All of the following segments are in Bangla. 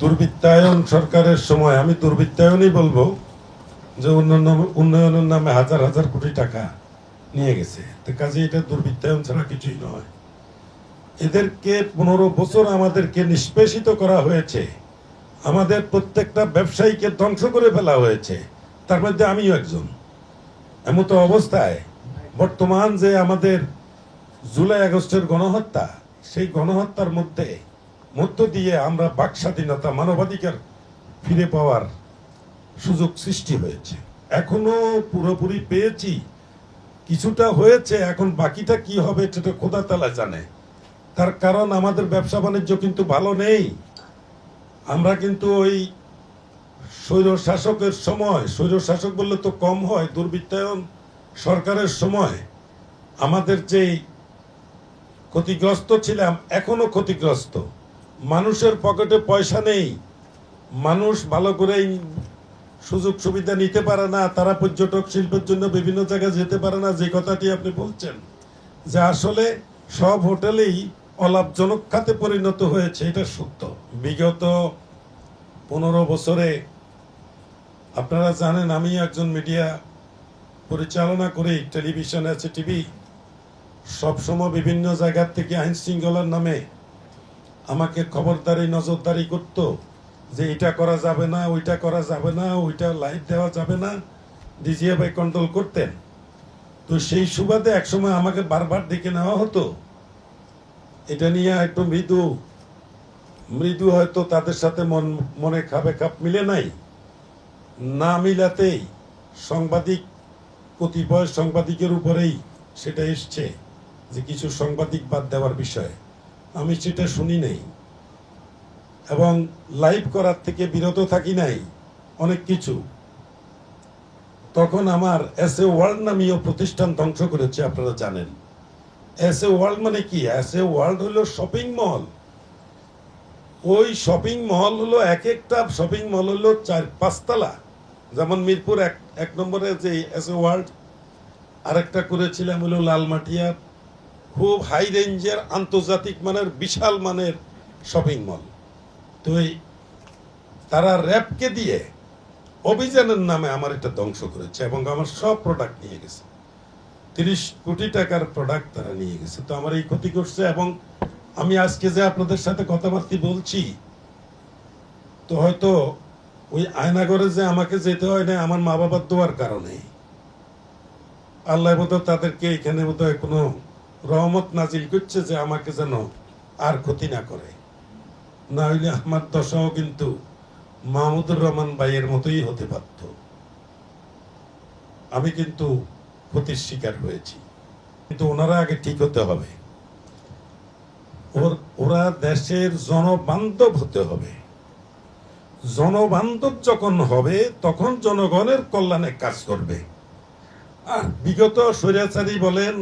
দুর্বৃত্তায়ন সরকারের সময়, আমি দুর্বৃত্তায়নই বলবো, যে উন্নয়নের নামে হাজার হাজার কোটি টাকা নিয়ে গেছে। তো কাজে এটা দুর্বৃত্তায়ন ছাড়া কিছুই নয়। এদেরকে 15 বছর আমাদেরকে নিষ্পেষিত করা হয়েছে, আমাদের প্রত্যেকটা ব্যবসায়ীকে ধ্বংস করে ফেলা হয়েছে, তার মধ্যে আমিও একজন। এমত অবস্থায় বর্তমান যে আমাদের জুলাই আগস্টের গণহত্যা, সেই গণহত্যার মধ্য দিয়ে আমরা বাক স্বাধীনতা, মানবাধিকার ফিরে পাওয়ার সুযোগ সৃষ্টি হয়েছে। এখনো পুরোপুরি পেয়েছি, কিছুটা হয়েছে, এখন বাকিটা কি হবে সেটা খোদা তাআলা জানে। তার কারণ আমাদের ব্যবসা বাণিজ্য কিন্তু ভালো নেই। আমরা কিন্তু ওই স্বৈর শাসকের সময়, স্বৈর শাসক বললে তো কম হয়, দুর্বৃত্তায়ন সরকারের সময় আমাদের যেই ক্ষতিগ্রস্ত ছিলাম, এখনো ক্ষতিগ্রস্ত। মানুষের পকেটে পয়সা নেই, মানুষ ভালো করে সুযোগ সুবিধা নিতে পারে না, তারা পর্যটক শিল্পের জন্য বিভিন্ন জায়গায় যেতে পারে না। যে কথাটি আপনি বলছেন যে আসলে সব হোটেলেই অলাভজনক খাতে পরিণত হয়েছে, এটা সত্য। বিগত 15 বছরে আপনারা জানেন আমি একজন মিডিয়া পরিচালনা করি, টেলিভিশন আছে, টিভি, সবসময় বিভিন্ন জায়গার থেকে আইন শৃঙ্খলার নামে আমাকে খবরদারি নজরদারি করত, যে এটা করা যাবে না, ওইটা করা যাবে না, ওইটা লাইভ দেওয়া যাবে না, ডিজিএফআই কন্ট্রোল করতেন। তো সেই সুবাদে একসময় আমাকে বারবার ডেকে নেওয়া হতো। এটা নিয়ে একটু মৃদু হয়তো তাদের সাথে মনে খাপে খাপ মিলে নাই, না মিলাতেই কতিপয় সাংবাদিকের উপরেই সেটা এসছে যে কিছু সাংবাদিক বাদ দেওয়ার বিষয়ে। আমি সেটা শুনি নাই এবং লাইভ করার থেকে বিরত থাকি নাই অনেক কিছু। তখন আমার এসএ ওয়ার্ল্ড নামীয় প্রতিষ্ঠান ধ্বংস করেছে, আপনারা জানেন। এসএ ওয়ার্ল্ড মানে কি? এসএ ওয়ার্ল্ড হলো শপিং মল। ওই শপিং মল হলো এক একটা শপিং মল হলো 4-5 তলা, যেমন মিরপুর এক নম্বরে যে এসএ ওয়ার্ল্ড, আরেকটা করেছিলাম হলো লালমাটিয়া, খুব হাই রেঞ্জের আন্তর্জাতিক মানের বিশাল মানের শপিং মল। তো তারা র্যাবকে দিয়ে অভিযানের নামে আমার এটা ধ্বংস করেছে এবং আমার সব প্রোডাক্ট নিয়ে গেছে। 30 কোটি টাকার প্রোডাক্ট তারা নিয়ে গেছে। তো আমার এই ক্ষতি করছে। এবং আমি আজকে যে আপনাদের সাথে কথাবার্তা বলছি, তো হয়তো ওই আয়নাগরে যে আমাকে যেতে হয় না আমার মা বাবার দোয়ার কারণে, আল্লাহ বোধহয় তাদেরকে এখানে বোধহয় কোনো রহমত নাজিল করছে যে আমাকে যেন আর ক্ষতি না করে, না হইলে আমার দশাও কিন্তু মাহমুদুর রহমান ভাইয়ের মতোই হতে পারত। আমি কিন্তু ক্ষতির শিকার হয়েছি, কিন্তু ওনারা আগে ঠিক হতে হবে। ওরা দেশের জনবান্ধব হতে হবে। জনবান্ধব যখন হবে তখন জনগণের কল্যাণে কাজ করবে। আর বিগত স্বৈরাচারী বলেন,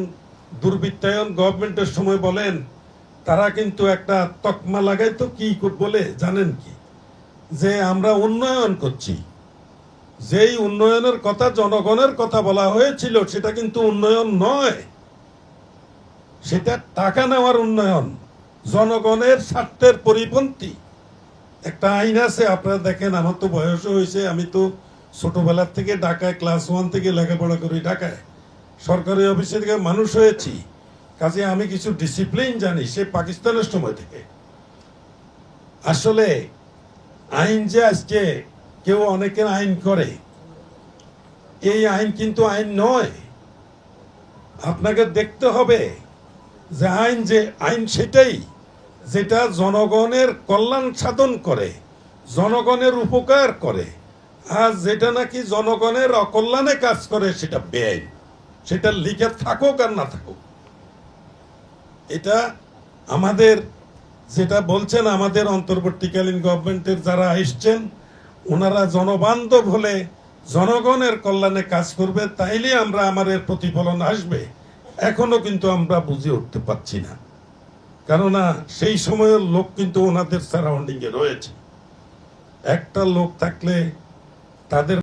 দুর্বৃত্তায়ন গভর্নমেন্টের সময় বলেন, তারা কিন্তু একটা তকমা লাগাইতো কি বলে জানেন কি? যে আমরা উন্নয়ন করছি। যেই উন্নয়নের কথা জনগণের কথা বলা হয়েছিল সেটা কিন্তু উন্নয়ন নয়, সেটা টাকা নেওয়ার উন্নয়ন, জনগণের স্বার্থের পরিপন্থী। একটা আইন আছে, আপনারা দেখেন, আমার তো বয়স হয়েছে, আমি তো ছোটবেলার থেকে ঢাকায় ক্লাস 1 থেকে লেখাপড়া করি, ঢাকায় সরকারি অফিসে থেকে মানুষ হয়েছি, কাজে আমি কিছু ডিসিপ্লিন জানি সে পাকিস্তানের সময় থেকে। আসলে আইন যে আজকে কেউ অনেকের আইন করে, এই আইন কিন্তু আইন নয়। আপনাকে দেখতে হবে যে আইন সেটাই যেটা জনগণের কল্যাণ সাধন করে, জনগণের উপকার করে। আর যেটা নাকি জনগণের অকল্যাণে কাজ করে সেটা বেআইন, সেটা লিখে থাকুক আর না থাকুক। এটা আমাদের যেটা বলছেন, আমাদের অন্তর্বর্তীকালীন গভর্নমেন্টের যারা এসছেন ওনারা জনবান্ধব হলে জনগণের কল্যাণে কাজ করবে, তাইলে আমাদের প্রতিফলন আসবে। এখনো কিন্তু আমরা বুঝে উঠতে পারছি না, কেননা সেই সময়ের লোক কিন্তু ওনাদের সারাউন্ডিং এ রয়েছে। একটা লোক থাকলে তাদের